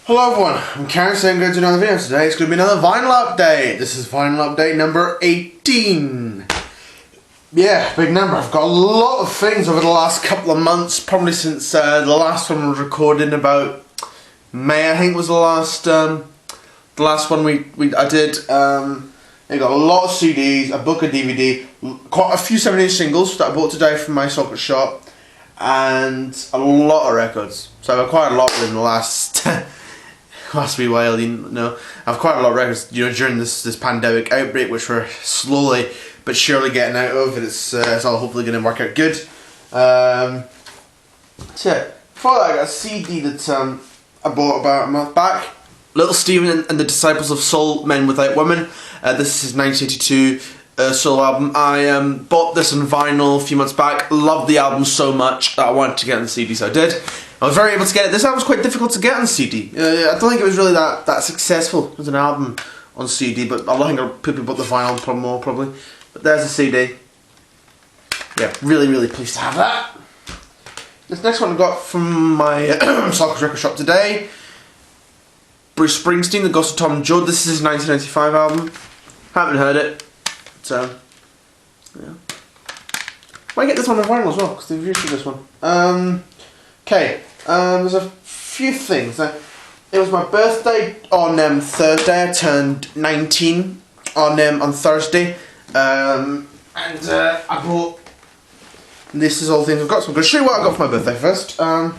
Hello everyone, I'm Karen saying good to another video. Today it's going to be another vinyl update. This is vinyl update number 18. Yeah, big number. I've got a lot of things over the last couple of months, probably since the last one was recorded in about May, I think was the last one I did. I got a lot of CDs, a book of DVD, quite a few 7-inch singles that I bought today from my socket shop, and a lot of records. So I've got quite a lot in the last wee while, you know. I've quite a lot of records, you know, during this pandemic outbreak, which we're slowly but surely getting out of, and it's all hopefully going to work out good. So yeah, before that I got a CD that I bought about a month back. Little Steven and the Disciples of Soul, Men Without Women. This is his 1982 solo album. I bought this on vinyl a few months back. Loved the album so much that I wanted to get on the CD, so I did. I was very able to get it. This album was quite difficult to get on CD. I don't think it was really that successful as an album on CD, but I think people bought the vinyl more probably. But there's the CD. Yeah, really pleased to have that. This next one I got from my Sockers record shop today. Bruce Springsteen, The Ghost of Tom Joad. This is his 1995 album. Haven't heard it. So, yeah. Might get this one on vinyl as well, because they've reissued this one. Okay, there's a few things. It was my birthday on Thursday. I turned 19 on Thursday. I bought... This is all the things I've got, so I'm going to show you what I got for my birthday first. So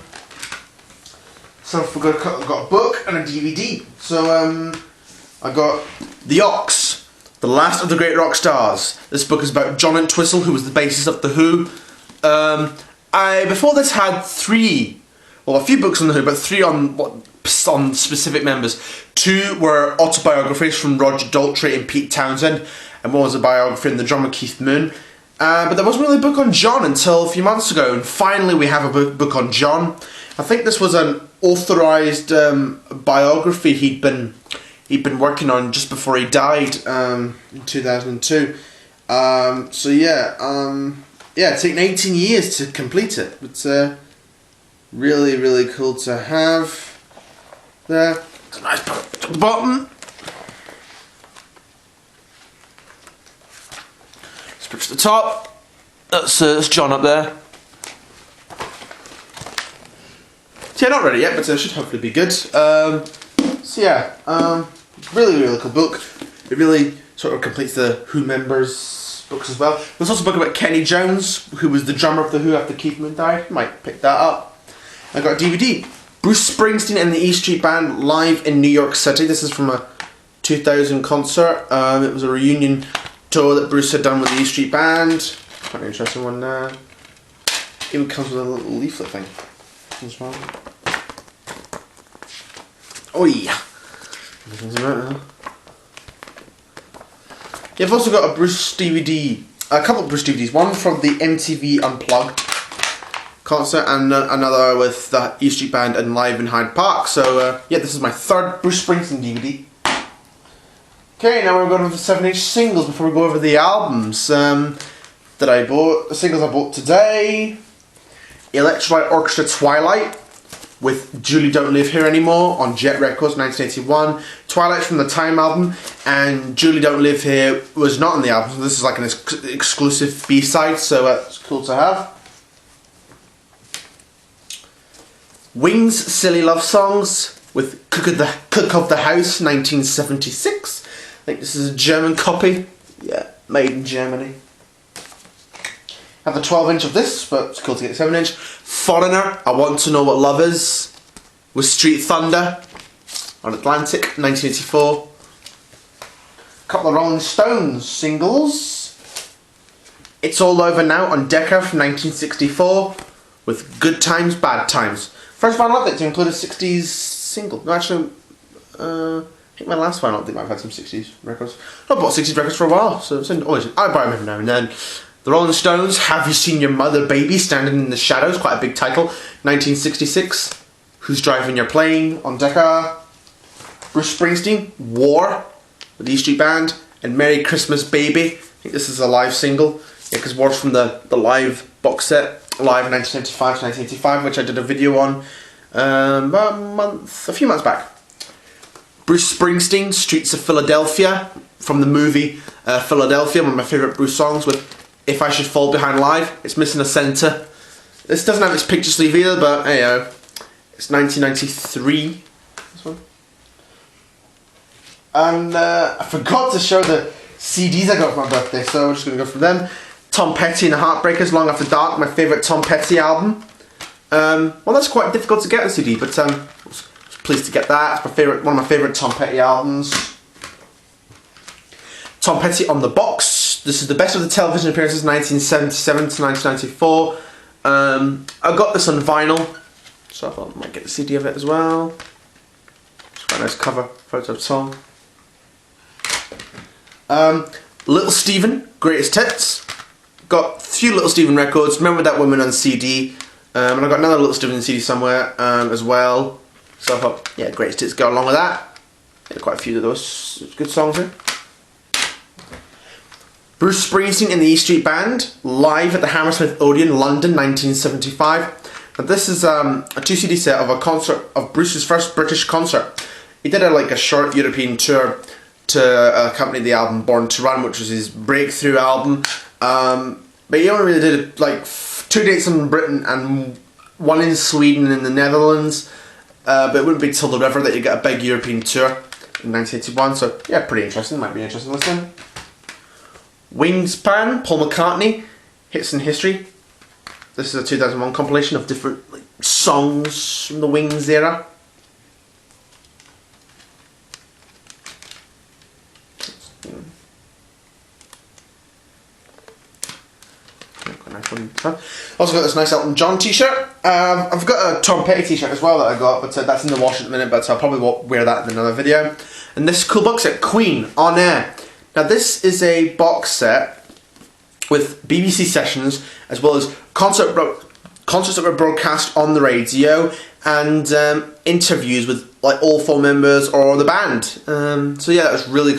I've got a book and a DVD. So I got The Ox, The Last of the Great Rock Stars. This book is about John Entwistle, who was the bassist of The Who. I before this had a few books on The Who, but 3 on specific members. 2 were autobiographies from Roger Daltrey and Pete Townsend, and 1 was a biography on the drummer Keith Moon. But there wasn't really a book on John until a few months ago, and finally we have a book on John. I think this was an authorised biography he'd been working on just before he died in 2002. So yeah, it's taken 18 years to complete it. It's really cool to have there. It's a nice book at the bottom. Let's push the top. That's John up there. So yeah, not ready yet, but it should hopefully be good. So yeah, really cool book. It really sort of completes the Who members' books as well. There's also a book about Kenny Jones, who was the drummer of The Who after Keith Moon died. Might pick that up. I got a DVD. Bruce Springsteen and the E Street Band live in New York City. This is from a 2000 concert. It was a reunion tour that Bruce had done with the E Street Band. Quite an interesting one there. Even comes with a little leaflet thing as well. Oh yeah. Yeah, I've also got a Bruce DVD, a couple of Bruce DVDs. One from the MTV Unplugged concert, and another with the E Street Band and live in Hyde Park. So yeah, this is my 3rd Bruce Springsteen DVD. Okay, now we're going over the 7-inch singles before we go over the albums that I bought. The singles I bought today: Electrolyte Orchestra Twilight with Julie Don't Live Here Anymore on Jet Records, 1981. Twilight's from the Time album, and Julie Don't Live Here was not on the album, so this is like an exclusive B-side, so it's cool to have. Wings Silly Love Songs with Cook of the House, 1976. I think this is a German copy. Yeah, made in Germany. I have the 12-inch of this, but it's cool to get the 7-inch. Foreigner, I Want to Know What Love Is, with Street Thunder on Atlantic, 1984. A couple of Rolling Stones singles. It's All Over Now on Decca from 1964, with Good Times, Bad Times. First vinyl update to include a 60s single. No, actually, I think my last vinyl update might have had some 60s records. I bought 60s records for a while, so always I buy them every now and then. The Rolling Stones, Have You Seen Your Mother Baby Standing in the Shadows, quite a big title, 1966. Who's Driving Your Plane on Decca. Bruce Springsteen, War with the E Street Band, and Merry Christmas Baby. I think this is a live single. Yeah, because War's from the live box set, live 1975 to 1985, which I did a video on about a few months back. Bruce Springsteen, Streets of Philadelphia, from the movie Philadelphia, one of my favourite Bruce songs, with If I Should Fall Behind Live. It's missing a centre. This doesn't have its picture sleeve either, but hey, it's 1993. This one. And I forgot to show the CDs I got for my birthday, so I'm just going to go for them. Tom Petty and the Heartbreakers, Long After Dark, my favourite Tom Petty album. Well, that's quite difficult to get a CD, but I was pleased to get that. It's one of my favourite Tom Petty albums. Tom Petty on the Box. This is the best of the television appearances, 1977 to 1994. I got this on vinyl, so I thought I might get the CD of it as well. It's quite a nice cover photo of Tom. Little Steven, Greatest Hits. Got a few Little Steven records. Remember That Woman on CD. And I got another Little Steven CD somewhere as well. So I thought, yeah, Greatest Hits go along with that. Yeah, quite a few of those good songs here. Bruce Springsteen and the E Street Band, live at the Hammersmith Odeon, London, 1975. Now this is a 2 CD set of a concert of Bruce's first British concert. He did a short European tour to accompany the album Born to Run, which was his breakthrough album. But he only really did 2 dates in Britain and 1 in Sweden and in the Netherlands. But it wouldn't be till the river that you get a big European tour in 1981. So yeah, pretty interesting. Might be interesting to listen. Wingspan, Paul McCartney, Hits in History. This is a 2001 compilation of different songs from the Wings era. Also got this nice Elton John t-shirt. I've got a Tom Petty t-shirt as well that I got, but that's in the wash at the minute, but I'll probably wear that in another video. And this cool box set, Queen, On Air. Now this is a box set with BBC sessions as well as concerts that were broadcast on the radio and interviews with all 4 members or the band. So yeah, that was really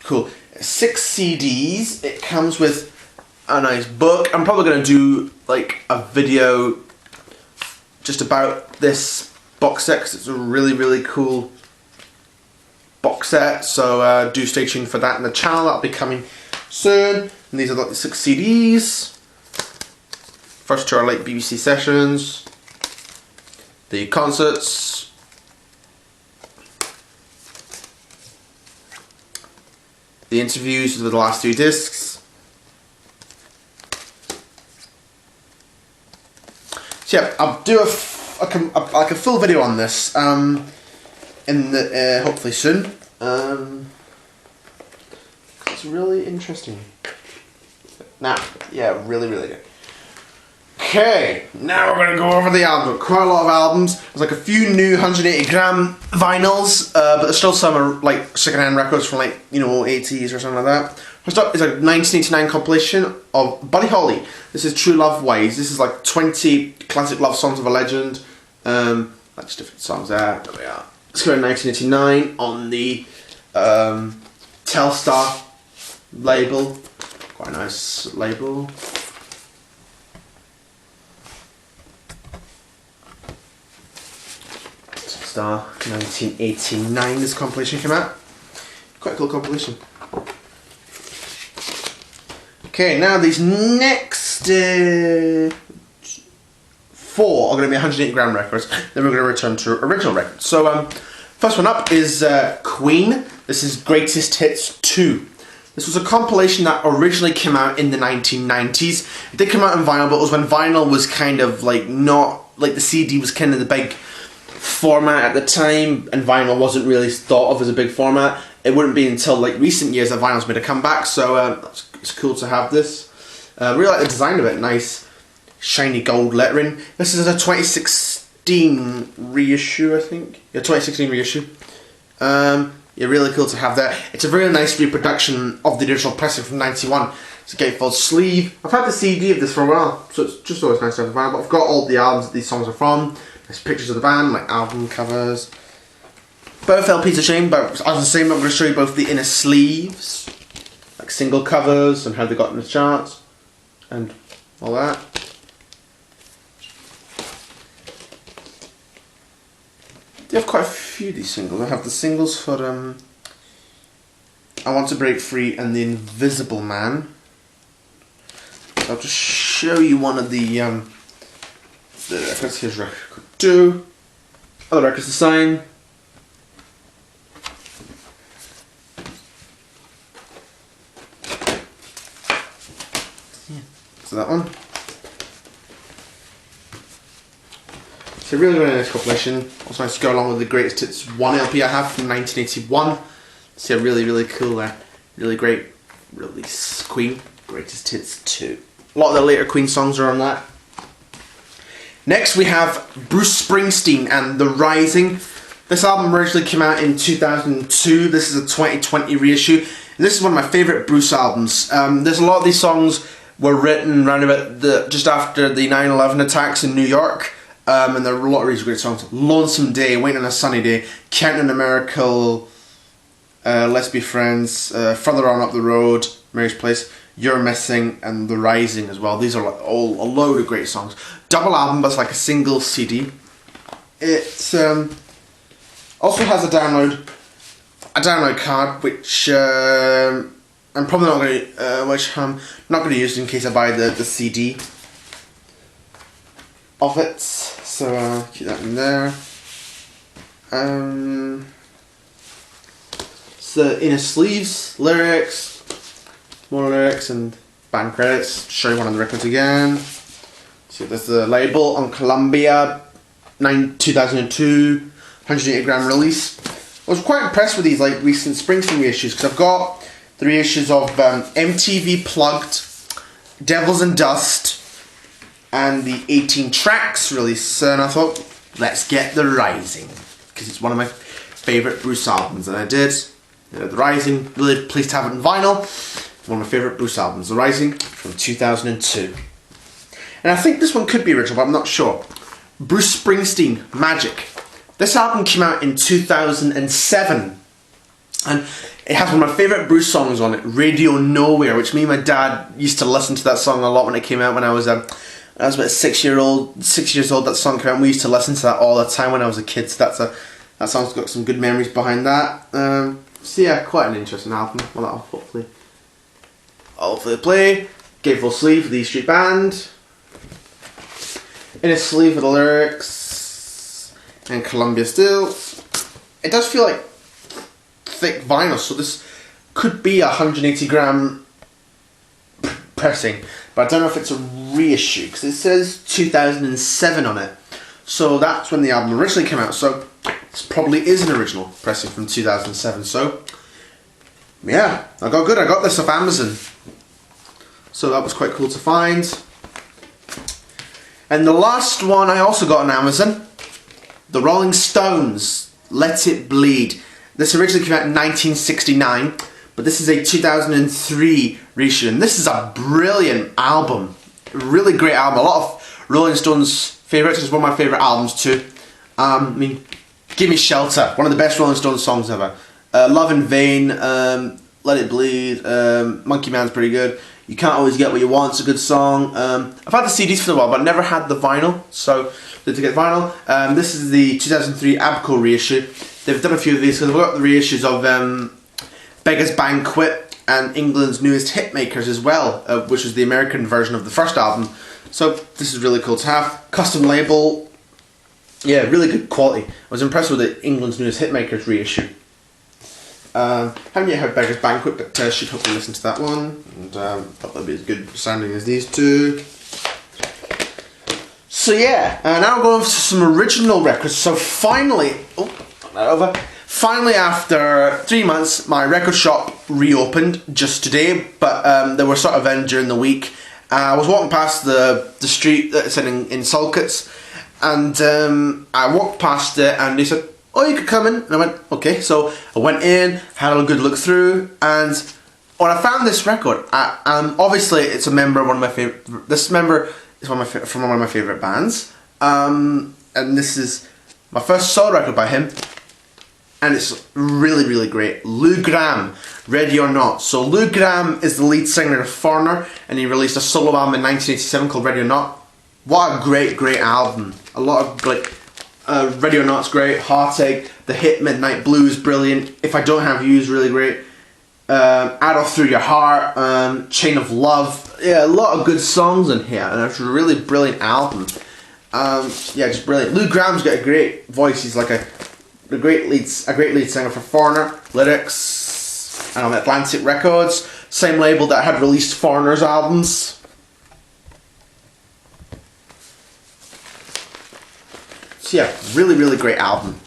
cool. 6 CDs. It comes with a nice book. I'm probably going to do a video just about this box set because it's a really cool box set, so do stay tuned for that in the channel. That'll be coming soon. And these are the 6 CDs. First 2 are BBC sessions, the concerts, the interviews with the last 3 discs. So yeah, I'll do a full video on this in the hopefully soon. It's really interesting. Now, yeah, really good. Okay, now we're gonna go over the album. Quite a lot of albums. There's a few new 180 gram vinyls, but there's still some secondhand records from 80s or something like that. First up is a 1989 compilation of Buddy Holly. This is True Love Ways. This is 20 classic love songs of a legend. That's different songs there. There we are. It's going in 1989 on the Telstar label. Quite a nice label. Telstar 1989. This compilation came out. Quite a cool compilation. Okay, now these next 4 are going to be 180 gram records. Then we're going to return to original records. So, first one up is Queen. This is Greatest Hits 2. This was a compilation that originally came out in the 1990s. It did come out in vinyl, but it was when vinyl was kind of not the CD was kind of the big format at the time, and vinyl wasn't really thought of as a big format. It wouldn't be until recent years that vinyl's made a comeback. So it's cool to have this. I really like the design of it. Nice shiny gold lettering. This is a 2016 reissue, I think. Yeah, 2016 reissue. Yeah, really cool to have that. It's a very nice reproduction of the original pressing from '91. It's a gatefold sleeve. I've had the CD of this for a while, so it's just always nice to have the vinyl. But I've got all the albums that these songs are from. There's pictures of the band, album covers. Both LPs are shown, but as I was saying, I'm going to show you both the inner sleeves, single covers and how they got in the charts, and all that. They have quite a few of these singles. I have the singles for I Want to Break Free and The Invisible Man. So I'll just show you one of the records. Here's record 2. Other records to sign. Yeah, so that one. It's a really, really nice compilation. Also nice to go along with the Greatest Hits 1 LP I have from 1981. It's a really, really cool, really great release. Queen, Greatest Hits 2. A lot of the later Queen songs are on that. Next we have Bruce Springsteen and The Rising. This album originally came out in 2002. This is a 2020 reissue. And this is one of my favourite Bruce albums. There's a lot of these songs were written around about just after the 9/11 attacks in New York. And there are a lot of really great songs. Lonesome Day, Waiting on a Sunny Day, Counting a Miracle, Let's Be Friends, Further On Up the Road, Mary's Place, You're Missing, and The Rising as well. These are all a load of great songs. Double album, but it's like a single CD. It also has a download card, which I'm probably not going to, which I'm not going to use in case I buy the CD of it. So keep that in there. So inner sleeves, lyrics, more lyrics and band credits. Show you one of the records again. So there's the label on Columbia, 2002, 180 gram release. I was quite impressed with these like recent Springsteen reissues because I've got the reissues of MTV Plugged, Devils and Dust, and the 18 tracks release, and I thought, let's get The Rising, because it's one of my favourite Bruce albums, and I did. The Rising, really pleased to have it in vinyl. One of my favourite Bruce albums, The Rising, from 2002. And I think this one could be original, but I'm not sure. Bruce Springsteen, Magic. This album came out in 2007, and it has one of my favourite Bruce songs on it, Radio Nowhere, which me and my dad used to listen to that song a lot when it came out when I was about 6 years old. That song came out, and we used to listen to that all the time when I was a kid. So that song's got some good memories behind that. So yeah, quite an interesting album. Well, that'll hopefully play. Gatefold sleeve for the E Street Band. Inner sleeve for the lyrics. And Columbia still. It does feel like thick vinyl, so this could be a 180 gram pressing, but I don't know if it's a reissue because it says 2007 on it, so that's when the album originally came out, so this probably is an original pressing from 2007. So yeah, I got this off Amazon, so that was quite cool to find. And the last one I also got on Amazon, the Rolling Stones, Let It Bleed. This originally came out in 1969, but this is a 2003 reissue, and this is a brilliant album. Really great album. A lot of Rolling Stones favourites. It's one of my favourite albums too. I mean, Give Me Shelter, one of the best Rolling Stones songs ever. Love in Vain, Let It Bleed, Monkey Man's pretty good. You Can't Always Get What You Want, it's a good song. I've had the CDs for a while, but never had the vinyl, so to get vinyl. This is the 2003 Abco reissue. They've done a few of these because I've got the reissues of Beggar's Banquet and England's Newest Hitmakers as well, which is the American version of the first album. So this is really cool to have. Custom label, yeah, really good quality. I was impressed with the England's Newest Hitmakers reissue. Haven't yet heard Beggar's Banquet, but should hopefully listen to that one, and thought that'd be as good sounding as these two. So yeah, now we're going to some original records. So finally, finally after 3 months, my record shop reopened just today, but they were sort of in during the week. I was walking past the street that's in Salkits, and I walked past it, and they said, "Oh, you could come in," and I went, "Okay." So I went in, had a good look through, and when I found this record, obviously it's a member of one of my favorite. This member is from one of my favorite bands, and this is my first solo record by him, and it's really, really great. Lou Gramm, Ready or Not. So Lou Gramm is the lead singer of Foreigner, and he released a solo album in 1987 called Ready or Not. What a great album! A lot of Ready or Not's great. Heartache, the hit Midnight Blues, brilliant. If I Don't Have You is really great. Arrow Through Your Heart, Chain of Love. Yeah, a lot of good songs in here, and it's a really brilliant album. Yeah, just brilliant. Lou Graham's got a great voice. He's like a great lead singer for Foreigner. Lyrics, and on Atlantic Records, same label that had released Foreigner's albums. So yeah, really, really great album.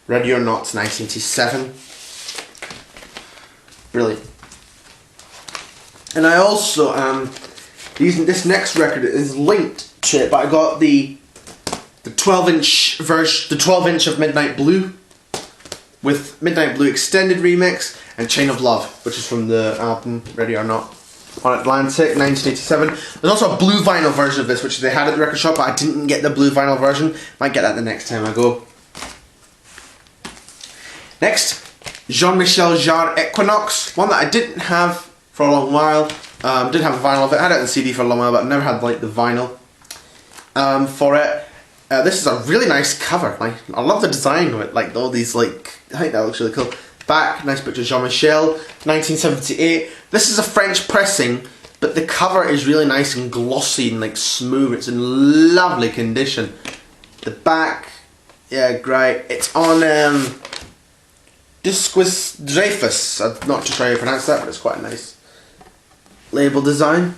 Ready or Not, 1987. Brilliant. And I also this next record is linked to it, but I got the 12-inch version, the 12-inch of Midnight Blue, with Midnight Blue extended remix and Chain of Love, which is from the album Ready or Not on Atlantic, 1987. There's also a blue vinyl version of this, which they had at the record shop, but I didn't get the blue vinyl version. Might get that the next time I go. Next, Jean-Michel Jarre Equinox, one that I didn't have for a long while. Didn't have a vinyl of it. I had it on CD for a long while, but I never had like the vinyl for it. This is a really nice cover. Like, I love the design of it. Like all these, like, I think that looks really cool. Back, nice picture of Jean-Michel, 1978. This is a French pressing, but the cover is really nice and glossy and like smooth. It's in lovely condition. The back, yeah, great. It's on Disquis Dreyfus. I'm not too sure how you pronounce that, but it's quite a nice label design.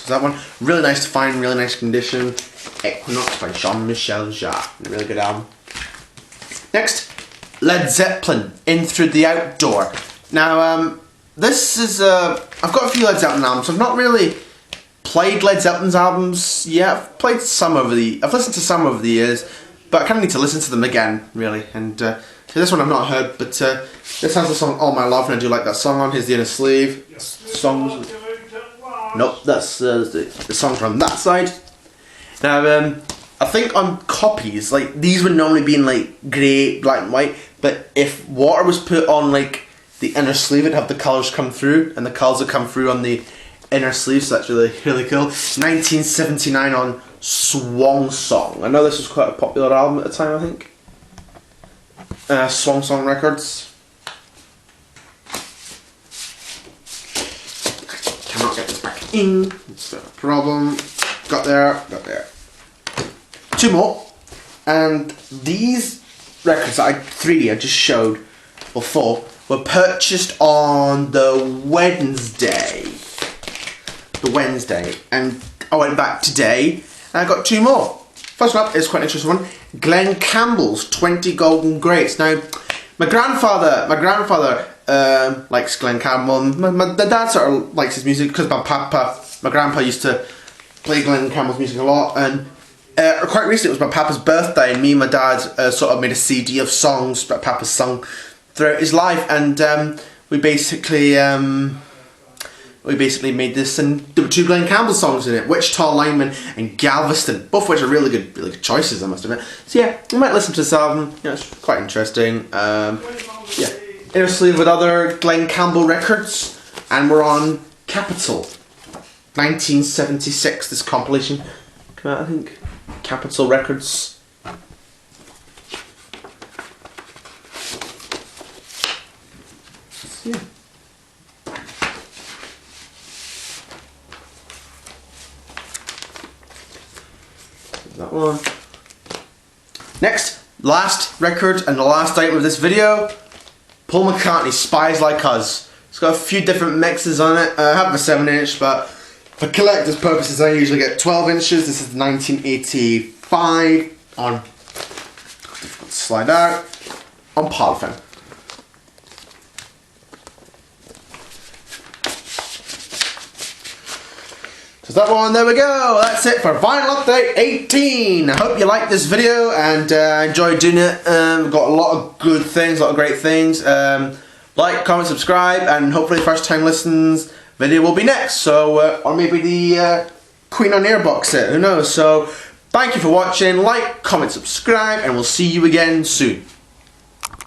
So that one, really nice to find, really nice condition. Equinox by Jean-Michel Jarre, really good album. Next, Led Zeppelin, In Through the Outdoor. Now, this is, I've got a few Led Zeppelin albums. I've not really played Led Zeppelin's albums yet. I've played some I've listened to some over the years, but I kind of need to listen to them again, really. And this one I've not heard, but this has the song All My Love, and I do like that song on. Here's the inner sleeve. Songs. Nope, that's the song from that side. Now, I think on copies, like, these would normally be in, like, grey, black and white, but if water was put on, like, the inner sleeve, it'd have the colours come through, and the colours would come through on the inner sleeve, so that's really, really cool. 1979 on Swan Song. I know this was quite a popular album at the time, I think. Swan Song Records. Cannot get this back in. It's a problem. Got there. Two more. And these records that three I just showed, or four, were purchased on the Wednesday. And I went back today and I got two more. First one up is quite an interesting one. Glenn Campbell's 20 Golden Greats. Now, my grandfather likes Glenn Campbell. My dad sort of likes his music because my grandpa used to play Glenn Campbell's music a lot. And quite recently it was my papa's birthday, and me and my dad sort of made a CD of songs that Papa sung throughout his life, and we basically made this, and there were two Glenn Campbell songs in it, Wichita Lineman and Galveston, both of which are really good choices, I must admit. So yeah, we might listen to this album. Yeah, it's quite interesting. Yeah, inner sleeve with other Glenn Campbell records, and we're on Capitol, 1976. This compilation came out, I think. Capitol Records. Yeah. That one. Next, last record and the last item of this video, Paul McCartney's Spies Like Us. It's got a few different mixes on it. I have a 7-inch, but for collector's purposes I usually get 12 inches. This is 1985 on, slide out, on Parlophone. So that one, there we go. That's it for Vinyl Update 18. I hope you liked this video and enjoyed doing it. We've got a lot of good things, a lot of great things. Like, comment, subscribe, and hopefully first time listens video will be next. So, or maybe the Queen on Air box set, who knows. So, Thank you for watching, like, comment, subscribe, and we'll see you again soon.